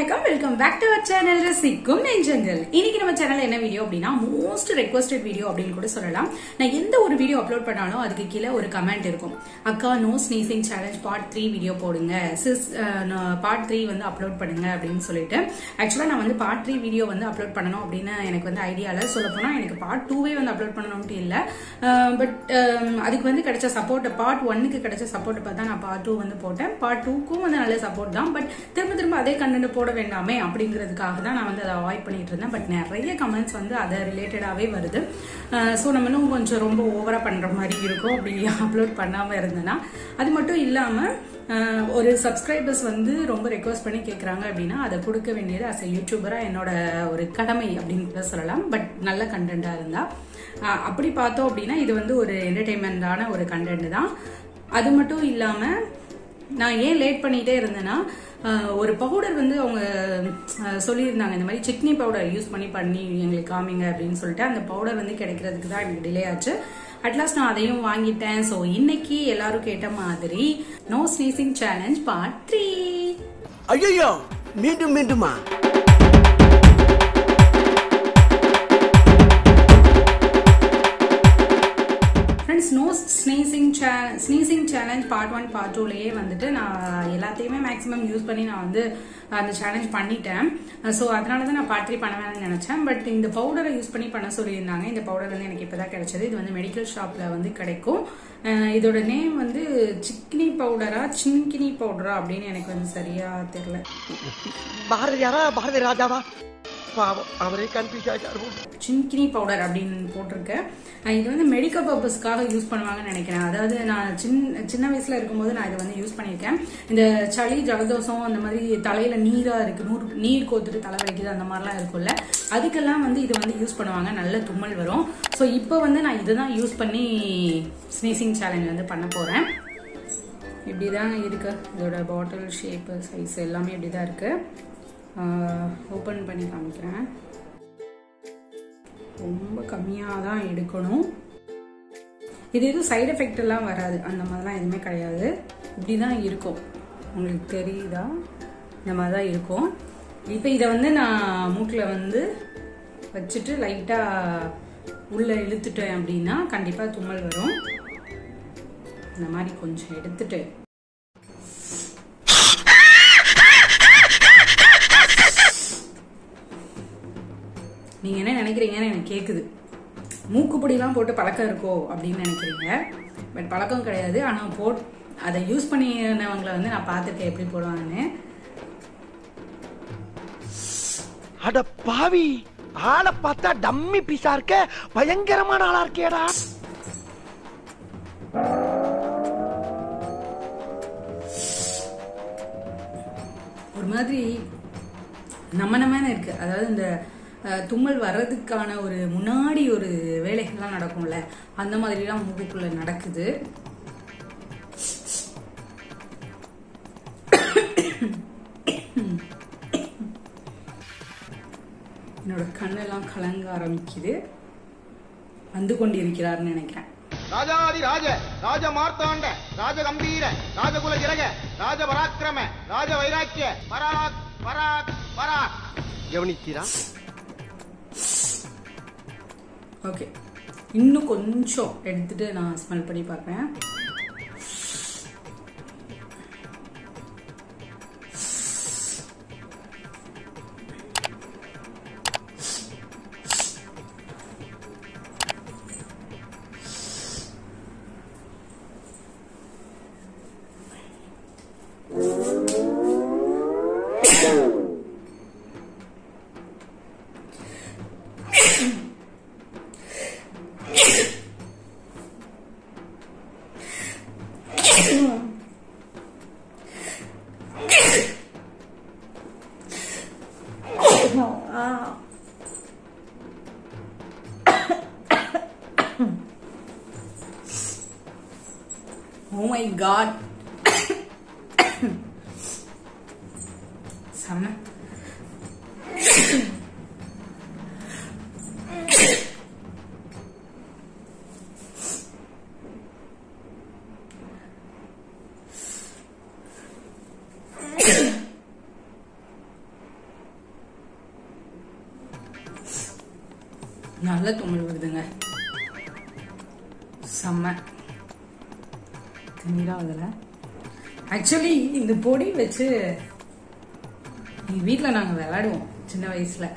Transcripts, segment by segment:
வணக்கம் welcome back to our channel ரசிக்கும் நெஞ்சங்கள். இன்னைக்கு நம்ம சேனல்ல என்ன வீடியோ அப்படின்னா மோஸ்ட் ரெக்வெஸ்டட் வீடியோ அப்படின்னு கூட சொல்லலாம். நான் எந்த ஒரு வீடியோ அப்லோட் பண்ணாலும் அதுக்கு கீழே ஒரு கமெண்ட் இருக்கும். அக்கா no sneezing challenge part 3 video போடுங்க, சிஸ் பார்ட் 3 வந்து அப்லோட் பண்ணுங்க அப்படின்னு சொல்லிட்டு. ஆக்சுவலா நான் வந்து பார்ட் 3 வீடியோ வந்து அப்லோட் பண்ணணும் அப்படின்னு எனக்கு வந்து ஐடியால சொல்ல போனா எனக்கு பார்ட் 2வே வந்து அப்லோட் பண்ணணும்ட்டு இல்ல. பட் அதுக்கு வந்து கிடைச்ச சப்போர்ட் பார்ட் 1க்கு கிடைச்ச சப்போர்ட் பார்த்தா நான் பார்ட் 2 வந்து போட்டேன். பார்ட் 2க்கும் வந்து நல்ல சப்போர்ட் தான். பட் திரும்ப அதே கண்டென்ட் போட வேண்டாமே அப்படிங்கிறதுக்காக தான் நான் வந்து அதை அவாய்ட் பண்ணிட்டு இருந்தேன். பட் நிறைய கமெண்ட்ஸ் வந்து அதை ரிலேட்டடாவே வருது. ஸோ நம்ம இன்னும் கொஞ்சம் ரொம்ப ஓவரா பண்ற மாதிரி இருக்கும் அப்படி அப்லோட் பண்ணாம இருந்தேன்னா. அது மட்டும் இல்லாம ஒரு சப்ஸ்கிரைபர்ஸ் வந்து ரொம்ப ரெக்வஸ்ட் பண்ணி கேட்குறாங்க அப்படின்னா அதை கொடுக்க வேண்டியது அஸ் எ யூடியூபரா என்னோட ஒரு கடமை அப்படின்னு கூட சொல்லலாம். பட் நல்ல கண்டென்ட்டா இருந்தா அப்படி பார்த்தோம் அப்படின்னா இது வந்து ஒரு என்டர்டெயின்மெண்டான ஒரு கண்டென்ட் தான். அது மட்டும் இல்லாம நான் ஏன் லேட் பண்ணிட்டே இருந்தேன்னா, ஒரு பவுடர் வந்து அவங்க சொல்லியிருந்தாங்க, இந்த மாதிரி சிக்னி பவுடர் யூஸ் பண்ணி எங்களுக்கு காமிங்க அப்படின்னு சொல்லிட்டு. அந்த பவுடர் வந்து கிடைக்கிறதுக்கு தான் எனக்கு டிலே ஆச்சு. அட்லாஸ்ட் நான் அதையும் வாங்கிட்டேன். ஸோ இன்னைக்கு எல்லாரும் கேட்ட மாதிரி நோ ஸ்னீசிங் சேலஞ்ச் பார்ட் 3. ஐயோ மீண்டுமா? No sneezing challenge part 1 part 2லயே வந்துட்டு நான் எல்லாத்தையுமே மேக்ஸிமம் யூஸ் பண்ணி நான் வந்து அந்த சேலஞ்ச் பண்ணிட்டேன். ஸோ அதனால தான் நான் பார்ட் 3 பண்ண வேணும்னு நினைச்சேன். பட் இந்த பவுடரை யூஸ் பண்ணி பண்ண சொல்லியிருந்தாங்க. இந்த பவுடர் வந்து எனக்கு இப்பதான் கிடைச்சது. இது வந்து மெடிக்கல் ஷாப்ல வந்து கிடைக்கும். இதோட நேம் வந்து சிங்கினி பவுடரா அப்படின்னு எனக்கு வந்து சரியா தெரியல. பாரதி ராஜாவா அவரே கன்ஃபியூஸ் ஆயிட்டாரு. சிங்கினி பவுடர் அப்படின்னு போட்டிருக்கேன். இது வந்து மெடிக்கல் பர்பஸ்க்காக யூஸ் பண்ணுவாங்கன்னு நினைக்கிறேன். அதாவது நான் சின்ன வயசுல இருக்கும்போது நான் இதை வந்து யூஸ் பண்ணியிருக்கேன். இந்த சளி ஜலதோஷம் அந்த மாதிரி தலையில நீரா இருக்கு, நீர் கோத்துட்டு தலை வலிக்குது அந்த மாதிரிலாம் இருக்கும்ல, அதுக்கெல்லாம் வந்து இது வந்து யூஸ் பண்ணுவாங்க. நல்ல தும்மல் வரும். ஸோ இப்போ வந்து நான் இதுதான் யூஸ் பண்ணி ஸ்னீசிங் சேலஞ்ச் வந்து பண்ண போறேன். இப்படிதான் இருக்கு. இதோட பாட்டில் ஷேப்பு சைஸ் எல்லாமே இப்படிதான் இருக்கு. ஓப்பன் பண்ணி காமிக்கிறேன். ரொம்ப கம்மியாக தான் எடுக்கணும். இது எதுவும் சைடு எஃபெக்ட் எல்லாம் வராது, அந்த மாதிரிலாம் எதுவுமே கிடையாது. இப்படி தான் இருக்கும். உங்களுக்கு தெரியுதா? இந்த மாதிரி தான் இருக்கும். இப்போ இதை வந்து நான் மூக்கில் வந்து வச்சுட்டு லைட்டாக உள்ளே இழுத்துட்டேன் அப்படின்னா கண்டிப்பாக தும்மல் வரும். இந்த மாதிரி கொஞ்சம் எடுத்துட்டு நீங்க என்ன நினைக்கிறீங்கன்னு எனக்கு கேக்குது. மூக்குப்பொடிலாம் போட்டு பழக்கம் இருக்கோ அப்படின்னு நினைக்கிறீங்க. பட் பழக்கம் கிடையாது. ஆனா அதை யூஸ் பண்ணினவங்களை வந்து நான் பார்த்துருக்கேன் எப்படி போடுவாங்கன்னு. அட பாவி, ஆளை பார்த்தா டம்மி பீஸா இருக்க, பயங்கரமான ஆளா இருக்கேடா. ஒரு மாதிரி நம்ம இருக்கு. அதாவது இந்த தும்மல் வர்றதுக்கான ஒரு முன்னாடி ஒரு வேலைகள்லாம் நடக்கும்ல, அந்த மாதிரிலாம் மூக்குக்குள்ள நடக்குது. என்னோட கண்ணெல்லாம் கலங்க ஆரம்பிக்குது. வந்து கொண்டிருக்கிறார்னு நினைக்கிறேன். ராஜாதி ராஜ ராஜ மார்த்தாண்ட ராஜ கம்பீர ராஜகுல ஜனக ராஜ பராக்கிரம ராஜ வைராக்கிய பராக் பராக் பராக் கவனிக்கிறா. ஓகே, இன்னும் கொஞ்சம் எடுத்துட்டு நான் ஸ்மெல் பண்ணி பார்ப்பேன். Oh my God. Sama. நல்ல தும்மல் வருதுங்க, செம்ம தண்ணீரா அதுல. ஆக்சுவலி இந்த பொடி வச்சு எங்க வீட்டுல நாங்க விளையாடுவோம் சின்ன வயசுல.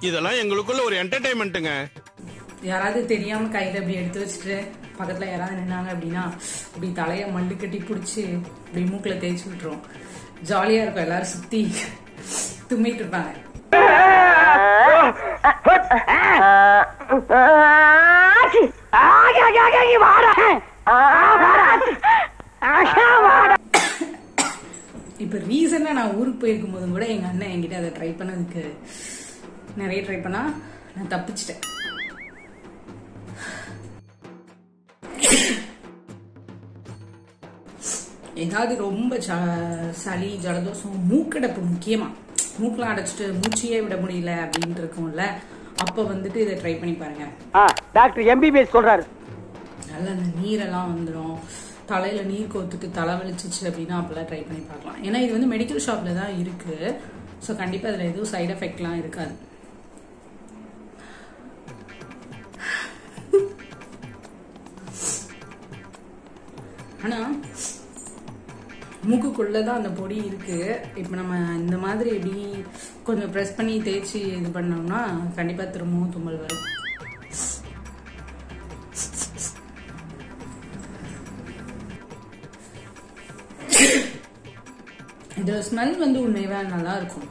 இதெல்லாம் எங்களுக்குள்ள ஒரு என்டர்டைன்மெண்ட்டுங்க. யாராவது தெரியாம கையில அப்படி எடுத்து வச்சுட்டு பக்கத்துல யாராவது நின்னாங்க அப்படின்னா இப்படி தலைய மல்லு கட்டி பிடிச்சி இப்படி மூக்குல தேய்ச்சி விட்டுரும். ஜாலியா இருக்கும், எல்லாரும் சுத்தி தும்மிட்டு இருப்பாங்க. இப்ப ரீசனா நான் ஊருக்கு போயிருக்கும் போதும் கூட எங்க அண்ணன் என்கிட்ட அதை ட்ரை பண்ணதுக்கு நிறைய ட்ரை பண்ணா நான் தப்பிச்சிட்டேன். ஏதாவது ரொம்ப சளி ஜலதோஷம் மூக்கடைப்பு முக்கியமா மூக்கெல்லாம் அடைச்சிட்டு மூச்சையே விட முடியல அப்படின்னு இருக்கும்ல, அப்ப வந்துட்டு இதை ட்ரை பண்ணி பாருங்க. டாக்டர் எம்பிபிஎஸ் சொல்றாரு. நல்லா அந்த நீரெல்லாம் வந்துடும், தலையில நீர் கோத்துட்டு தலை வலிச்சிச்சு அப்படின்னா அப்பெல்லாம் ட்ரை பண்ணி பார்க்கலாம். ஏன்னா இது வந்து மெடிக்கல் ஷாப்ல தான் இருக்கு. ஸோ கண்டிப்பா அதுல எதுவும் சைட் எஃபெக்ட்லாம் இருக்காது. ஆனா மூக்குக்குள்ளதான் அந்த பொடி இருக்கு. இப்ப நம்ம இந்த மாதிரி எப்படி கொஞ்சம் ப்ரெஸ் பண்ணி தேய்ச்சி இது பண்ணோம்னா கண்டிப்பா திரும்பவும் தும்மல் வரும். இந்த ஸ்மெல் வந்து உண்மையா நல்லா இருக்கும்.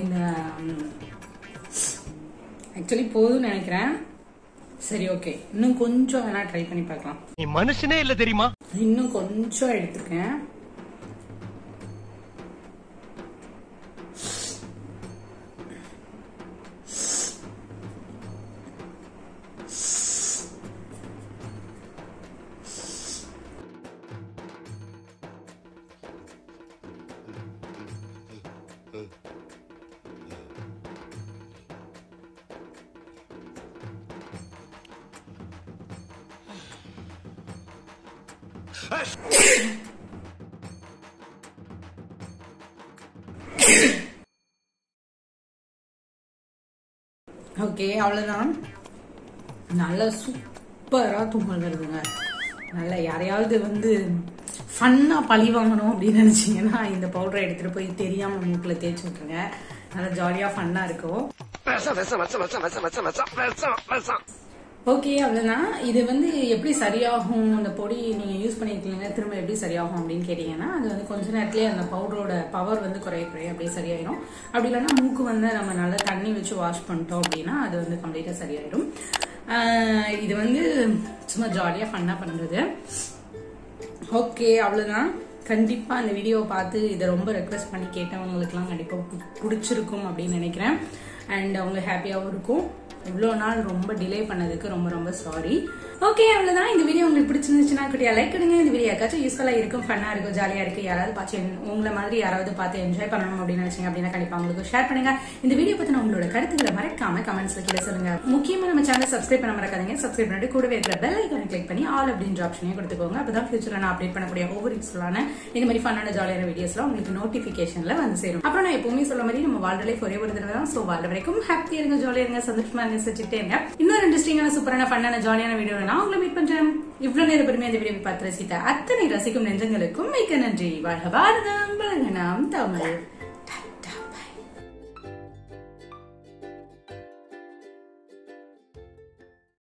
இந்த ஆக்சுவலி போதும்னு நினைக்கிறேன். சரி, ஓகே, இன்னும் கொஞ்சம் வேணா ட்ரை பண்ணி பார்க்கலாம். நீ மனுஷனே இல்ல தெரியுமா? இன்னும் கொஞ்சம் எடுத்துக்கேன். ஓகே, அவ்வளவுதான். நல்லா சூப்பரா தும்மல் வருதுங்க. நல்லா யாரையாவது வந்து ஃபன்னா பழி வாங்கணும் அப்படின்னு நினைச்சீங்கன்னா இந்த பவுடரை எடுத்துட்டு போய் தெரியாம மூக்குல தேய்ச்சி விட்டுருங்க. நல்லா ஜாலியா ஃபன்னா இருக்கும். ஓகே, அவ்வளவுதான். இது வந்து எப்படி சரியாகும், அந்த பொடி நீங்க யூஸ் பண்ணிருக்கீங்க திரும்ப எப்படி சரியாகும் அப்படின்னு கேட்டீங்கன்னா, அது வந்து கொஞ்ச நேரத்திலேயே அந்த பவுடரோட பவர் வந்து குறைய அப்படியே சரியாயிடும். அப்படி இல்லைன்னா மூக்கு வந்து நம்ம நல்லா தண்ணி வச்சு வாஷ் பண்ணிட்டோம் அப்படின்னா அது வந்து கம்ப்ளீட்டா சரியாயிடும். இது வந்து சும்மா ஜாலியா ஃபன்னா பண்றது. ஓகே, அவ்வளவுதான். கண்டிப்பா அந்த வீடியோவை பார்த்து இதை ரொம்ப ரெக்வெஸ்ட் பண்ணி கேட்டவங்களுக்குலாம் கண்டிப்பா பிடிச்சிருக்கும் அப்படின்னு நினைக்கிறேன். அண்ட் அவங்க ஹாப்பியாகவும் இருக்கும். இவ்வளோ நாள் ரொம்ப டிலே பண்ணதுக்கு ரொம்ப ரொம்ப சாரி. ஓகே, அவ்வளவுதான். இந்த வீடியோ உங்களுக்கு பிடிச்சிருந்துச்சுன்னா குட்டியா லைக் பண்ணுங்க. இந்த வீடியோ யாருக்காச்சும் யூஸ்ஃபுல்லா இருக்கும், ஃபன்னா இருக்கும், ஜாலியா இருக்கு, யாராவது பார்த்து உங்களை மாதிரி யாராவது பார்த்து என்ஜாய் பண்ணணும் அப்படின்னு நினைச்சீங்க அப்படின்னா கண்டிப்பா உங்களுக்கு ஷேர் பண்ணுங்க. இந்த வீடியோ பத்தின உங்களோட கருத்துக்களை மறக்காம கமெண்ட்ஸ்ல கீழே சொல்லுங்க. முக்கியமா நம்ம சேனல் சப்ஸ்கிரைப் பண்ண மறக்காதீங்க. சப்ஸ்கிரைப் பண்ணிட்டு கூடவே இருக்கிற பெல் ஐக்கானை கிளிக் பண்ணி ஆல் அப்படின்ற ஆப்ஷனையும் கொடுத்துக்கோங்க. அப்பதான் ஃபியூச்சர்ல நான் அப்டேட் பண்ணக்கூடிய ஒவ்வொரு யூஸ்ஃபுல்லான இந்த மாதிரி ஃபன்னான ஜாலியான வீடியோஸ்லாம் உங்களுக்கு நோட்டிபிகேஷன்ல வந்து சேரும். அப்புறம் நான் எப்பவுமே சொல்ல மாதிரி நம்ம வாழ்ற லைஃப் ஒரே ஒரு தடவை தான். சோ வாழ்ற வரைக்கும் ஹாப்பியா இருங்க, ஜாலியா இருங்க, சந்தோஷமா இருங்க, சிரிச்சுட்டே இருங்க. இன்னொரு இன்ட்ரெஸ்டிங்கான சூப்பரான ஃபன்னான ஜாலியான வீடியோ நான் உங்களை மீட் பண்றேன். இவ்வளவு நேரம் பெருமையா இந்த வீடியோ பார்த்து ரசித்த அத்தனை ரசிக்கும் நெஞ்சங்களுக்கும் மிக்க நன்றி. வாழ்க பாரதம், வளர்க நாம் தமிழ்.